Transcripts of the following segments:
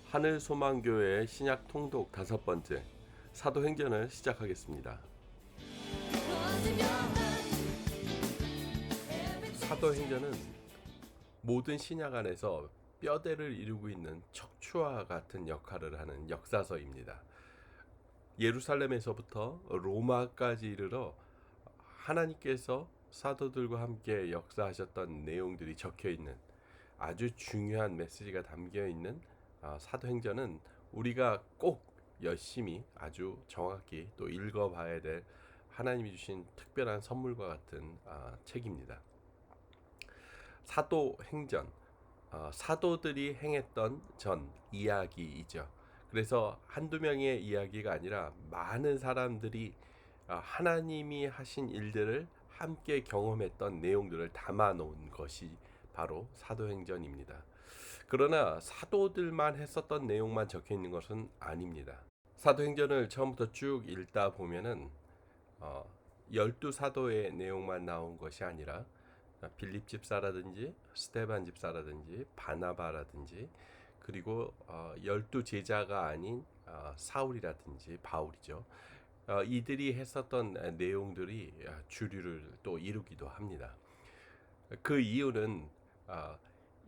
하늘소망교회 신약 통독 5번째 사도행전을 시작하겠습니다. 사도행전은 모든 신약 안에서 뼈대를 이루고 있는 척추와 같은 역할을 하는 역사서입니다. 예루살렘에서부터 로마까지 이르러 하나님께서 사도들과 함께 역사하셨던 내용들이 적혀 있는 아주 중요한 메시지가 담겨 있는 사도행전은 우리가 꼭 열심히 아주 정확히 또 읽어봐야 될 하나님이 주신 특별한 선물과 같은 책입니다. 사도행전, 사도들이 행했던 전 이야기이죠. 그래서 한두 명의 이야기가 아니라 많은 사람들이 하나님이 하신 일들을 함께 경험했던 내용들을 담아 놓은 것이 바로 사도행전입니다. 그러나 사도들만 했었던 내용만 적혀 있는 것은 아닙니다. 사도행전을 처음부터 쭉 읽다 보면은 12사도의 내용만 나온 것이 아니라 빌립 집사라든지 스데반 집사라든지 바나바라든지 그리고 12제자가 아닌 사울이라든지 바울이죠. 이들이 했었던 내용들이 주류를 또 이루기도 합니다. 그 이유는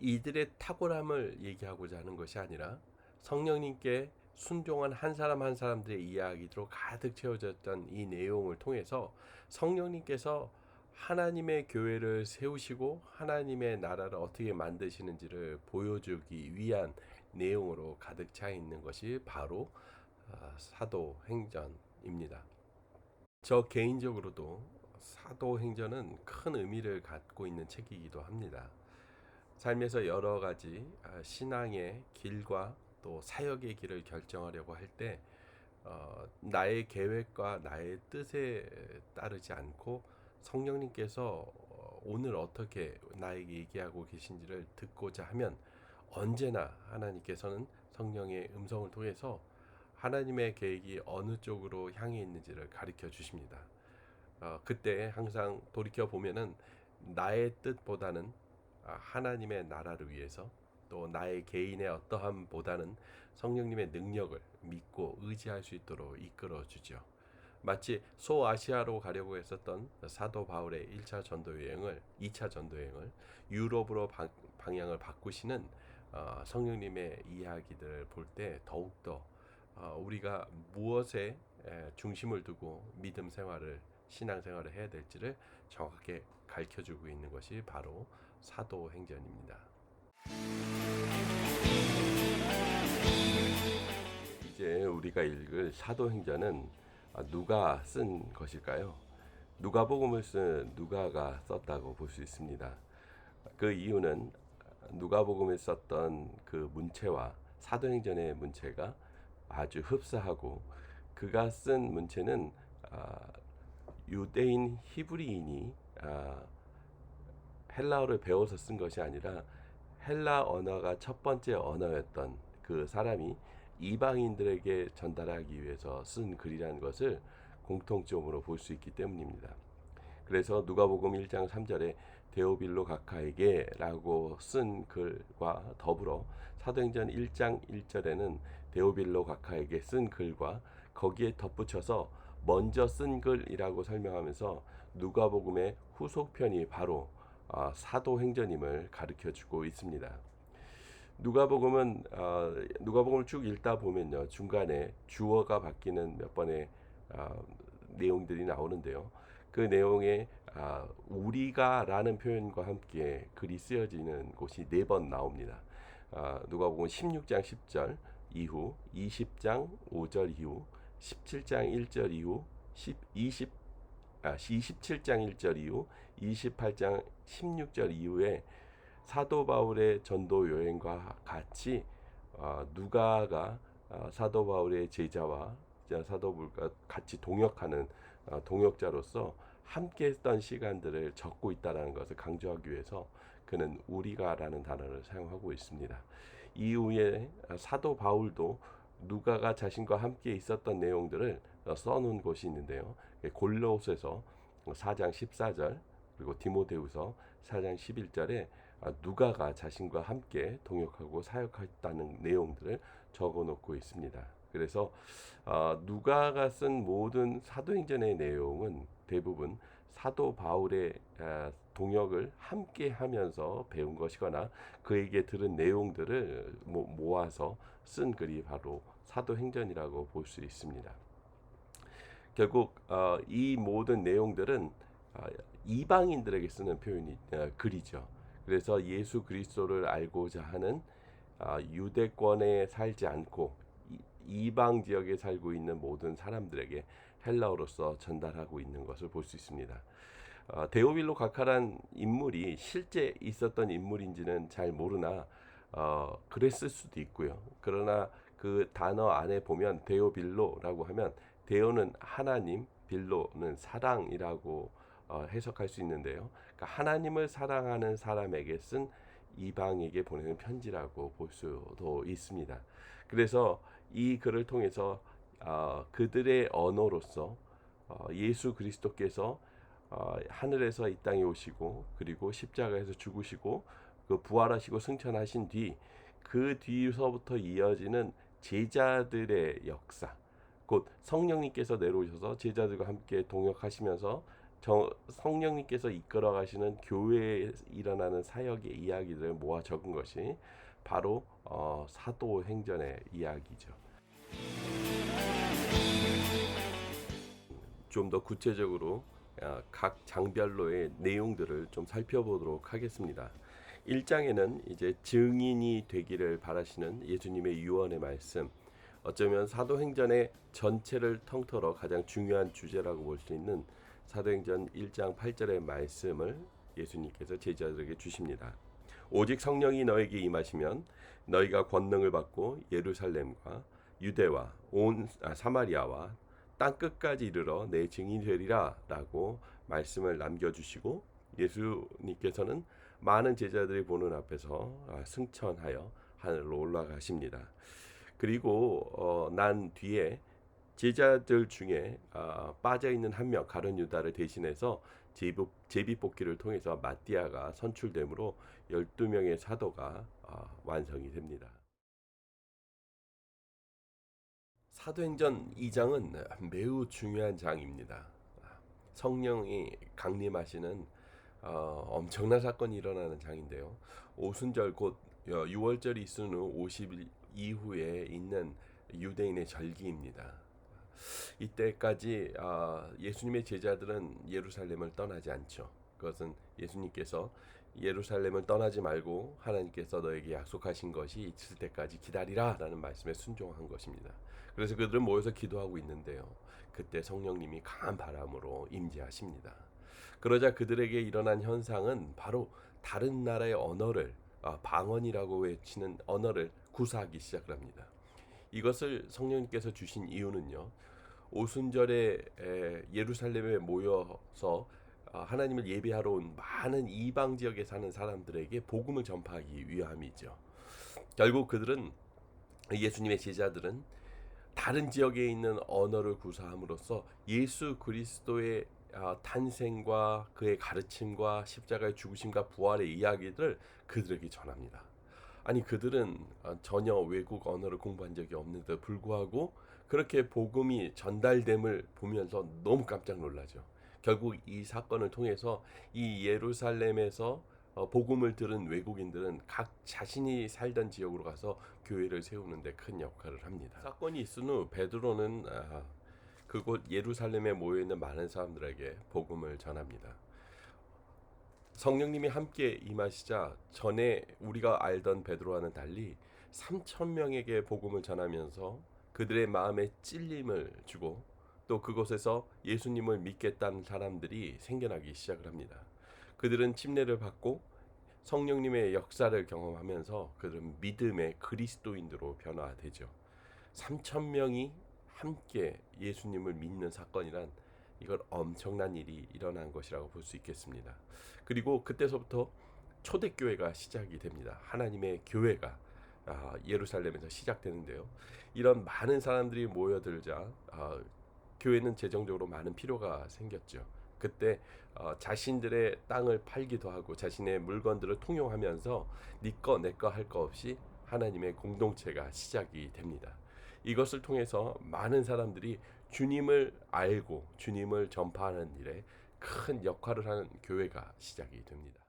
이들의 탁월함을 얘기하고자 하는 것이 아니라 성령님께 순종한 한 사람 한 사람들의 이야기로 가득 채워졌던 이 내용을 통해서 성령님께서 하나님의 교회를 세우시고 하나님의 나라를 어떻게 만드시는지를 보여주기 위한 내용으로 가득 차 있는 것이 바로 사도행전입니다. 저 개인적으로도 사도행전은 큰 의미를 갖고 있는 책이기도 합니다. 삶에서 여러 가지 신앙의 길과 또 사역의 길을 결정하려고 할 때 나의 계획과 나의 뜻에 따르지 않고 성령님께서 오늘 어떻게 나에게 얘기하고 계신지를 듣고자 하면 언제나 하나님께서는 성령의 음성을 통해서 하나님의 계획이 어느 쪽으로 향해 있는지를 가르쳐 주십니다. 그때 항상 돌이켜 보면은 나의 뜻보다는 하나님의 나라를 위해서 또 나의 개인의 어떠함보다는 성령님의 능력을 믿고 의지할 수 있도록 이끌어 주죠. 마치 소아시아로 가려고 했었던 사도 바울의 1차 전도 여행을 2차 전도 여행을 유럽으로 방향을 바꾸시는 성령님의 이야기들을 볼 때 더욱더 우리가 무엇에 중심을 두고 믿음 생활을 신앙 생활을 해야 될지를 정확하게 가르쳐주고 있는 것이 바로 사도행전입니다. 이제 우리가 읽을 사도행전은 누가 쓴 것일까요? 누가복음을 쓴 누가가 썼다고 볼 수 있습니다. 그 이유는 누가복음에 썼던 그 문체와 사도행전의 문체가 아주 흡사하고 그가 쓴 문체는 유대인 히브리인이 헬라어를 배워서 쓴 것이 아니라 헬라 언어가 첫 번째 언어였던 그 사람이 이방인들에게 전달하기 위해서 쓴 글이라는 것을 공통점으로 볼 수 있기 때문입니다. 그래서 누가복음 1장 3절에 데오빌로 각하에게 라고 쓴 글과 더불어 사도행전 1장 1절에는 데오빌로 각하에게 쓴 글과 거기에 덧붙여서 먼저 쓴 글이라고 설명하면서 누가복음의 후속편이 바로 사도행전임을 가르쳐주고 있습니다. 누가복음을 쭉 읽다 보면요, 중간에 주어가 바뀌는 몇 번의 내용들이 나오는데요. 그 내용에 우리가라는 표현과 함께 글이 쓰여지는 곳이 4번 나옵니다. 누가복음 16장 10절 이후, 20장 5절 이후, 17장 1절 이후, 27장 1절 이후, 28장 16절 이후에 사도 바울의 전도 여행과 같이 누가가 사도 바울의 제자와 사도 바울과 같이 동역하는 동역자로서 함께 했던 시간들을 적고 있다는 것을 강조하기 위해서 그는 우리가라는 단어를 사용하고 있습니다. 이후에 사도 바울도 누가가 자신과 함께 있었던 내용들을 써놓은 곳이 있는데요. 골로새서 4장 14절 그리고 디모데후서 4장 11절에 누가가 자신과 함께 동역하고 사역했다는 내용들을 적어놓고 있습니다. 그래서 누가가 쓴 모든 사도행전의 내용은 대부분 사도 바울의 동역을 함께 하면서 배운 것이거나 그에게 들은 내용들을 모아서 쓴 글이 바로 사도행전이라고 볼 수 있습니다. 결국 이 모든 내용들은 이방인들에게 쓰는 글이죠. 그래서 예수 그리스도를 알고자 하는 유대권에 살지 않고 이방 지역에 살고 있는 모든 사람들에게 헬라어로서 전달하고 있는 것을 볼 수 있습니다. 데오빌로 가카란 인물이 실제 있었던 인물인지는 잘 모르나 그랬을 수도 있고요. 그러나 그 단어 안에 보면 데오빌로라고 하면 데오는 하나님, 빌로는 사랑이라고 해석할 수 있는데요. 그러니까 하나님을 사랑하는 사람에게 쓴 이방에게 보내는 편지라고 볼 수도 있습니다. 그래서 이 글을 통해서 그들의 언어로서 예수 그리스도께서 하늘에서 이 땅에 오시고 그리고 십자가에서 죽으시고 그 부활하시고 승천하신 뒤 그 뒤서부터 이어지는 제자들의 역사, 곧 성령님께서 내려오셔서 제자들과 함께 동역하시면서 성령님께서 이끌어 가시는 교회에 일어나는 사역의 이야기들을 모아 적은 것이 바로 사도행전의 이야기죠. 좀 더 구체적으로 각 장별로의 내용들을 좀 살펴보도록 하겠습니다. 1장에는 이제 증인이 되기를 바라시는 예수님의 유언의 말씀, 어쩌면 사도행전의 전체를 통틀어 가장 중요한 주제라고 볼 수 있는 사도행전 1장 8절의 말씀을 예수님께서 제자들에게 주십니다. 오직 성령이 너에게 임하시면 너희가 권능을 받고 예루살렘과 유대와 온 사마리아와 땅 끝까지 이르러 내 증인이 되리라 라고 말씀을 남겨주시고 예수님께서는 많은 제자들이 보는 앞에서 승천하여 하늘로 올라가십니다. 그리고 난 뒤에 제자들 중에 빠져있는 한 명 가룟 유다를 대신해서 제비뽑기를 통해서 마띠아가 선출되므로 12명의 사도가 완성이 됩니다. 사도행전 2장은 매우 중요한 장입니다. 성령이 강림하시는 엄청난 사건이 일어나는 장인데요. 오순절 곧 유월절이 있은 후 50일 이후에 있는 유대인의 절기입니다. 이때까지 예수님의 제자들은 예루살렘을 떠나지 않죠. 그것은 예수님께서 예루살렘을 떠나지 말고 하나님께서 너에게 약속하신 것이 있을 때까지 기다리라 라는 말씀에 순종한 것입니다. 그래서 그들은 모여서 기도하고 있는데요. 그때 성령님이 강한 바람으로 임재하십니다. 그러자 그들에게 일어난 현상은 바로 다른 나라의 언어를 방언이라고 외치는 언어를 구사하기 시작을 합니다. 이것을 성령님께서 주신 이유는요. 오순절에 예루살렘에 모여서 하나님을 예배하러 온 많은 이방 지역에 사는 사람들에게 복음을 전파하기 위함이죠. 결국 그들은 예수님의 제자들은 다른 지역에 있는 언어를 구사함으로써 예수 그리스도의 탄생과 그의 가르침과 십자가의 죽으심과 부활의 이야기들을 그들에게 전합니다. 아니 그들은 전혀 외국 언어를 공부한 적이 없는데 불구하고 그렇게 복음이 전달됨을 보면서 너무 깜짝 놀라죠. 결국 이 사건을 통해서 이 예루살렘에서 복음을 들은 외국인들은 각 자신이 살던 지역으로 가서 교회를 세우는 데 큰 역할을 합니다. 사건이 있은 후 베드로는 그곳 예루살렘에 모여있는 많은 사람들에게 복음을 전합니다. 성령님이 함께 임하시자 전에 우리가 알던 베드로와는 달리 3,000명에게 복음을 전하면서 그들의 마음에 찔림을 주고 또 그곳에서 예수님을 믿겠다는 사람들이 생겨나기 시작을 합니다. 그들은 침례를 받고 성령님의 역사를 경험하면서 그들은 믿음의 그리스도인으로 변화되죠. 3,000명이 함께 예수님을 믿는 사건이란 이건 엄청난 일이 일어난 것이라고 볼 수 있겠습니다. 그리고 그때서부터 초대교회가 시작이 됩니다. 하나님의 교회가 예루살렘에서 시작되는데요. 이런 많은 사람들이 모여들자 교회는 재정적으로 많은 필요가 생겼죠. 그때 자신들의 땅을 팔기도 하고 자신의 물건들을 통용하면서 네 거 내 거 할 거 없이 하나님의 공동체가 시작이 됩니다. 이것을 통해서 많은 사람들이 주님을 알고 주님을 전파하는 일에 큰 역할을 하는 교회가 시작이 됩니다.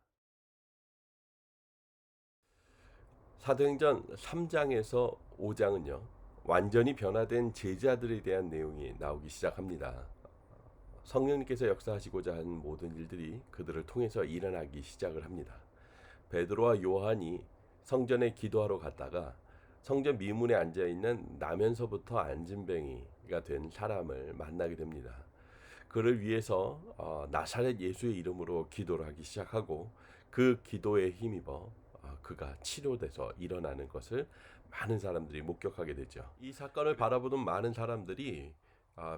사도행전 3장에서 5장은요. 완전히 변화된 제자들에 대한 내용이 나오기 시작합니다. 성령님께서 역사하시고자 하는 모든 일들이 그들을 통해서 일어나기 시작을 합니다. 베드로와 요한이 성전에 기도하러 갔다가 성전 미문에 앉아 있는 나면서부터 안진뱅이가 된 사람을 만나게 됩니다. 그를 위해서 나사렛 예수의 이름으로 기도를 하기 시작하고 그 기도에 힘입어 그가 치료돼서 일어나는 것을 많은 사람들이 목격하게 되죠. 이 사건을 바라보는 많은 사람들이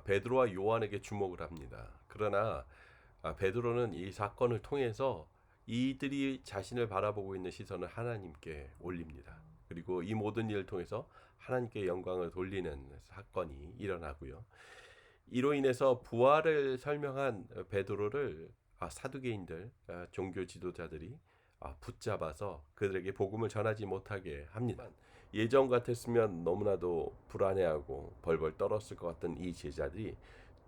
베드로와 요한에게 주목을 합니다. 그러나 베드로는 이 사건을 통해서 이들이 자신을 바라보고 있는 시선을 하나님께 올립니다. 그리고 이 모든 일을 통해서 하나님께 영광을 돌리는 사건이 일어나고요. 이로 인해서 부활을 설명한 베드로를 사두개인들, 종교 지도자들이 붙잡아서 그들에게 복음을 전하지 못하게 합니다. 예전 같았으면 너무나도 불안해하고 벌벌 떨었을 것 같던 이 제자들이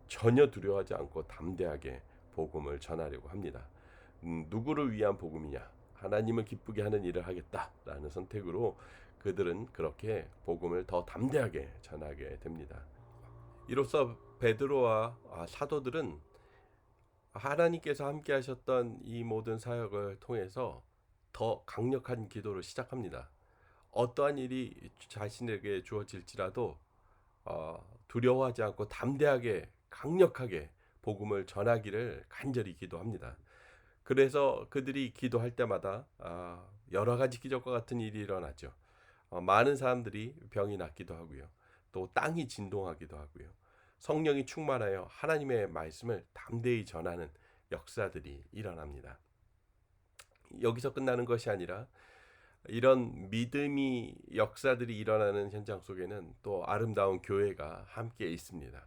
전혀 두려워하지 않고 담대하게 복음을 전하려고 합니다. 누구를 위한 복음이냐? 하나님을 기쁘게 하는 일을 하겠다라는 선택으로 그들은 그렇게 복음을 더 담대하게 전하게 됩니다. 이로써 베드로와 사도들은 하나님께서 함께 하셨던 이 모든 사역을 통해서 더 강력한 기도를 시작합니다. 어떠한 일이 자신에게 주어질지라도 두려워하지 않고 담대하게 강력하게 복음을 전하기를 간절히 기도합니다. 그래서 그들이 기도할 때마다 여러 가지 기적과 같은 일이 일어나죠. 많은 사람들이 병이 낫기도 하고요. 또 땅이 진동하기도 하고요. 성령이 충만하여 하나님의 말씀을 담대히 전하는 역사들이 일어납니다. 여기서 끝나는 것이 아니라 이런 믿음이 역사들이 일어나는 현장 속에는 또 아름다운 교회가 함께 있습니다.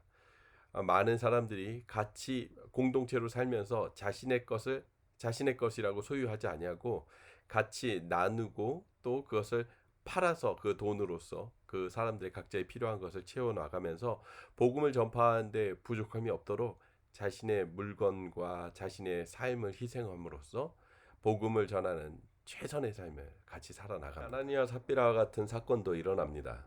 많은 사람들이 같이 공동체로 살면서 자신의 것을 자신의 것이라고 소유하지 아니하고 같이 나누고 또 그것을 팔아서 그 돈으로서 그 사람들의 각자의 필요한 것을 채워 나가면서 복음을 전파하는데 부족함이 없도록 자신의 물건과 자신의 삶을 희생함으로써 복음을 전하는 최선의 삶을 같이 살아나갑니다. 아나니아 삽비라와 같은 사건도 일어납니다.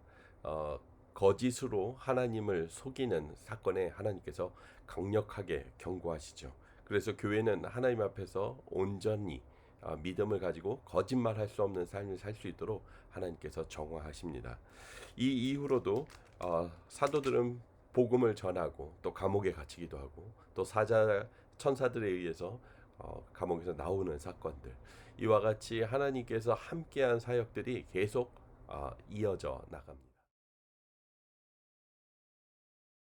거짓으로 하나님을 속이는 사건에 하나님께서 강력하게 경고하시죠. 그래서 교회는 하나님 앞에서 온전히 믿음을 가지고 거짓말할 수 없는 삶을 살 수 있도록 하나님께서 정화하십니다. 이 이후로도 사도들은 복음을 전하고 또 감옥에 갇히기도 하고 또 천사들에 의해서 감옥에서 나오는 사건들, 이와 같이 하나님께서 함께한 사역들이 계속 이어져 나갑니다.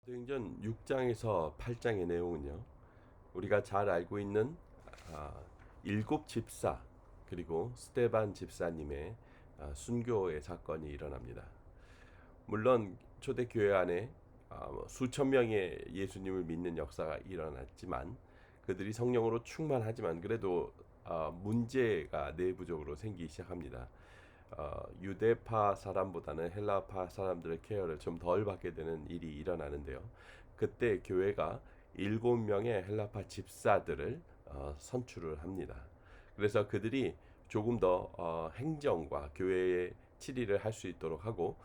사도행전 6장에서 8장의 내용은요, 우리가 잘 알고 있는 일곱 집사 그리고 스데반 집사님의 순교의 사건이 일어납니다. 물론 초대교회 안에 수천 명의 예수님을 믿는 역사가 일어났지만 그들이 성령으로 충만하지만 그래도 문제가 내부적으로 생기기 시작합니다. 유대파 사람보다는 헬라파 사람들의 케어를 좀 덜 받게 되는 일이 일어나는데요. 그때 교회가 7명의 헬라파 집사들을 선출을 합니다. 그래서 그들이 조금 더 행정과 교회의 치리를 할 수 있도록 하고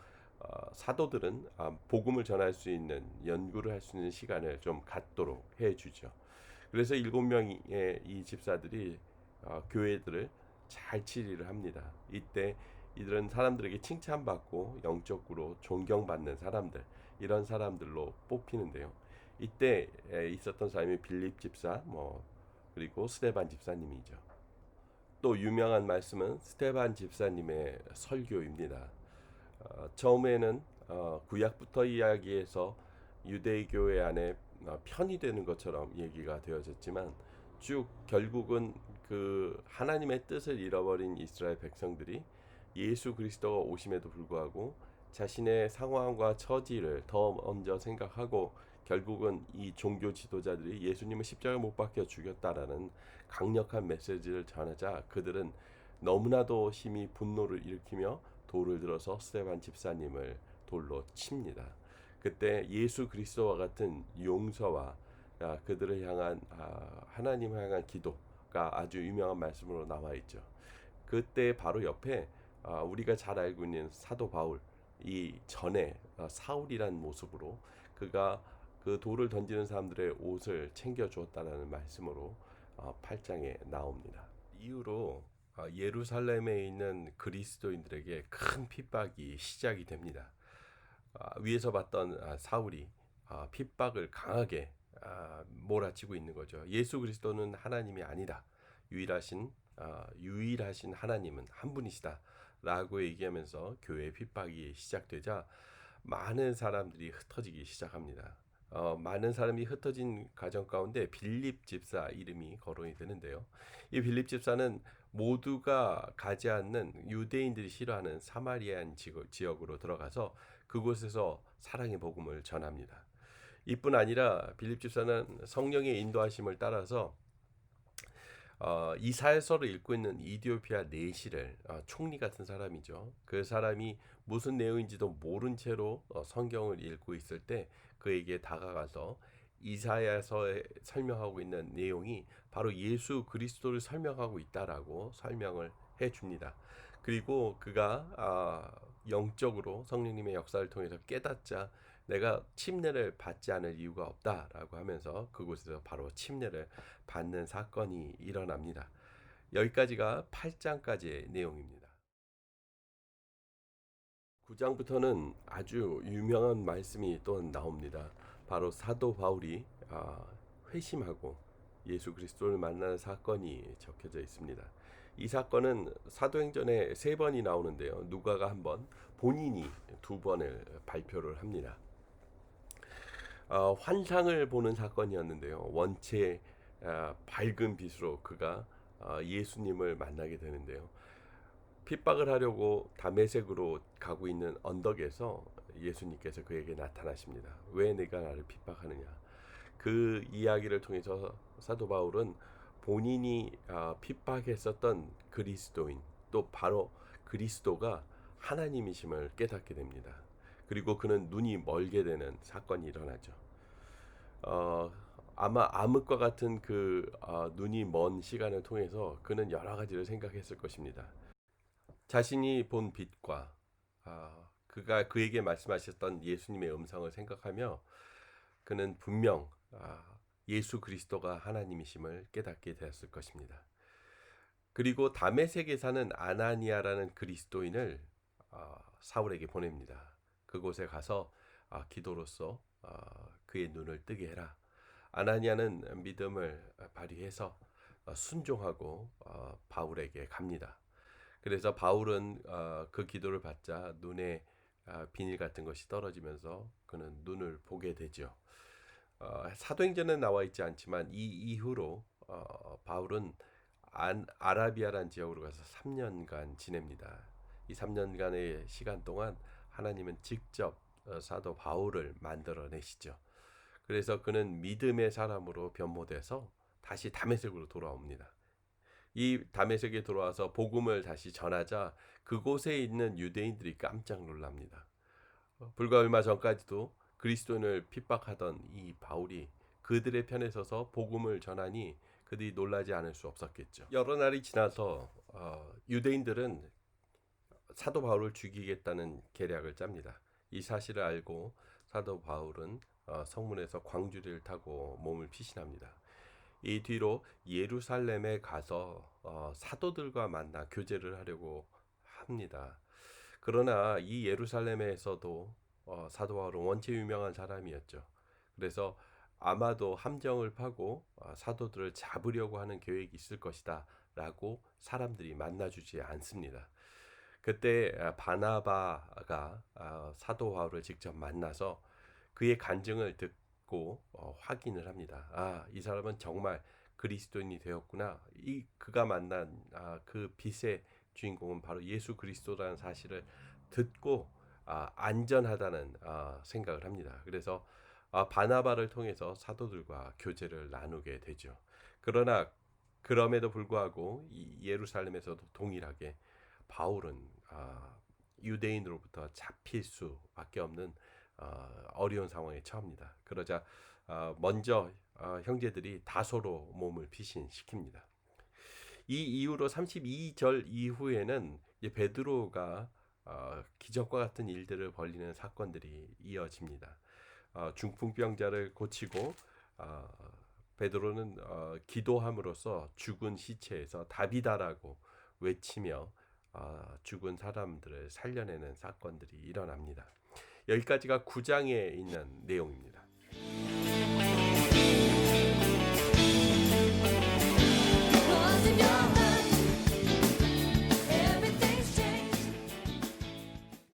사도들은 복음을 전할 수 있는 연구를 할 수 있는 시간을 좀 갖도록 해주죠. 그래서 7명의 이 집사들이 교회들을 잘 치리를 합니다. 이때 이들은 사람들에게 칭찬받고 영적으로 존경받는 사람들, 이런 사람들로 뽑히는데요. 이때 있었던 사람이 빌립 집사, 그리고 스데반 집사님이죠. 또 유명한 말씀은 스데반 집사님의 설교입니다. 처음에는 구약부터 이야기해서 유대교회 안에 편이 되는 것처럼 얘기가 되어졌지만 쭉 결국은 그 하나님의 뜻을 잃어버린 이스라엘 백성들이 예수 그리스도가 오심에도 불구하고 자신의 상황과 처지를 더 먼저 생각하고 결국은 이 종교 지도자들이 예수님을 십자가에 못 박혀 죽였다라는 강력한 메시지를 전하자 그들은 너무나도 심히 분노를 일으키며 돌을 들어서 스데반 집사님을 돌로 칩니다. 그때 예수 그리스도와 같은 용서와 그들을 향한 하나님을 향한 기도가 아주 유명한 말씀으로 나와 있죠. 그때 바로 옆에 우리가 잘 알고 있는 사도 바울 이 전에 사울이란 모습으로 그가 그 돌을 던지는 사람들의 옷을 챙겨 주었다라는 말씀으로 8장에 나옵니다. 이후로 예루살렘에 있는 그리스도인들에게 큰 핍박이 시작이 됩니다. 위에서 봤던 사울이 핍박을 강하게 몰아치고 있는 거죠. 예수 그리스도는 하나님이 아니다. 유일하신 하나님은 한 분이시다라고 얘기하면서 교회 핍박이 시작되자 많은 사람들이 흩어지기 시작합니다. 많은 사람이 흩어진 가정 가운데 빌립 집사 이름이 거론이 되는데요. 이 빌립 집사는 모두가 가지 않는 유대인들이 싫어하는 사마리안 지역으로 들어가서 그곳에서 사랑의 복음을 전합니다. 이뿐 아니라 빌립 집사는 성령의 인도하심을 따라서 이사야서를 읽고 있는 이디오피아 내시를 총리 같은 사람이죠. 그 사람이 무슨 내용인지도 모른 채로 성경을 읽고 있을 때 그에게 다가가서 이사야서에 설명하고 있는 내용이 바로 예수 그리스도를 설명하고 있다라고 설명을 해 줍니다. 그리고 그가 영적으로 성령님의 역사를 통해서 깨닫자 내가 침례를 받지 않을 이유가 없다라고 하면서 그곳에서 바로 침례를 받는 사건이 일어납니다. 여기까지가 8장까지의 내용입니다. 9장부터는 아주 유명한 말씀이 또 나옵니다. 바로 사도 바울이 회심하고 예수 그리스도를 만나는 사건이 적혀져 있습니다. 이 사건은 사도행전에 3번이 나오는데요. 누가가 한 번, 본인이 2번을 발표를 합니다. 환상을 보는 사건이었는데요. 원체 밝은 빛으로 그가 예수님을 만나게 되는데요. 핍박을 하려고 다메섹으로 가고 있는 언덕에서 예수님께서 그에게 나타나십니다. 왜 내가 나를 핍박하느냐? 그 이야기를 통해서 사도 바울은 본인이 핍박했었던 그리스도인 또 바로 그리스도가 하나님이심을 깨닫게 됩니다. 그리고 그는 눈이 멀게 되는 사건이 일어나죠. 아마 암흑과 같은 그 눈이 먼 시간을 통해서 그는 여러 가지를 생각했을 것입니다. 자신이 본 빛과 그가 그에게 말씀하셨던 예수님의 음성을 생각하며 그는 분명 예수 그리스도가 하나님이심을 깨닫게 되었을 것입니다. 그리고 다메섹에 사는 아나니아라는 그리스도인을 사울에게 보냅니다. 그곳에 가서 기도로서 그의 눈을 뜨게 해라. 아나니아는 믿음을 발휘해서 순종하고 바울에게 갑니다. 그래서 바울은 그 기도를 받자 눈에 비닐 같은 것이 떨어지면서 그는 눈을 보게 되죠. 사도행전에 나와 있지 않지만 이 이후로 바울은 아라비아란 지역으로 가서 3년간 지냅니다. 이 3년간의 시간 동안 하나님은 직접 사도 바울을 만들어내시죠. 그래서 그는 믿음의 사람으로 변모돼서 다시 다메섹으로 돌아옵니다. 이 다메섹에 들어와서 복음을 다시 전하자 그곳에 있는 유대인들이 깜짝 놀랍니다. 불과 얼마 전까지도 그리스도인을 핍박하던 이 바울이 그들의 편에 서서 복음을 전하니 그들이 놀라지 않을 수 없었겠죠. 여러 날이 지나서 유대인들은 사도 바울을 죽이겠다는 계략을 짭니다. 이 사실을 알고 사도 바울은 성문에서 광주리를 타고 몸을 피신합니다. 이 뒤로 예루살렘에 가서 사도들과 만나 교제를 하려고 합니다. 그러나 이 예루살렘에서도 사도 바울은 원체 유명한 사람이었죠. 그래서 아마도 함정을 파고 사도들을 잡으려고 하는 계획이 있을 것이다 라고 사람들이 만나주지 않습니다. 그때 바나바가 사도 바울을 직접 만나서 그의 간증을 듣고 확인을 합니다. 이 사람은 정말 그리스도인이 되었구나. 그가 만난 그 빛의 주인공은 바로 예수 그리스도라는 사실을 듣고 안전하다는 생각을 합니다. 그래서 바나바를 통해서 사도들과 교제를 나누게 되죠. 그러나 그럼에도 불구하고 이 예루살렘에서도 동일하게 바울은 유대인으로부터 잡힐 수밖에 없는 어려운 상황에 처합니다. 그러자 먼저 형제들이 다소로 몸을 피신시킵니다. 이 이후로 32절 이후에는 이제 베드로가 기적과 같은 일들을 벌이는 사건들이 이어집니다. 중풍병자를 고치고 베드로는 기도함으로써 죽은 시체에서 다비다라고 외치며 죽은 사람들을 살려내는 사건들이 일어납니다. 여기까지가 9장에 있는 내용입니다.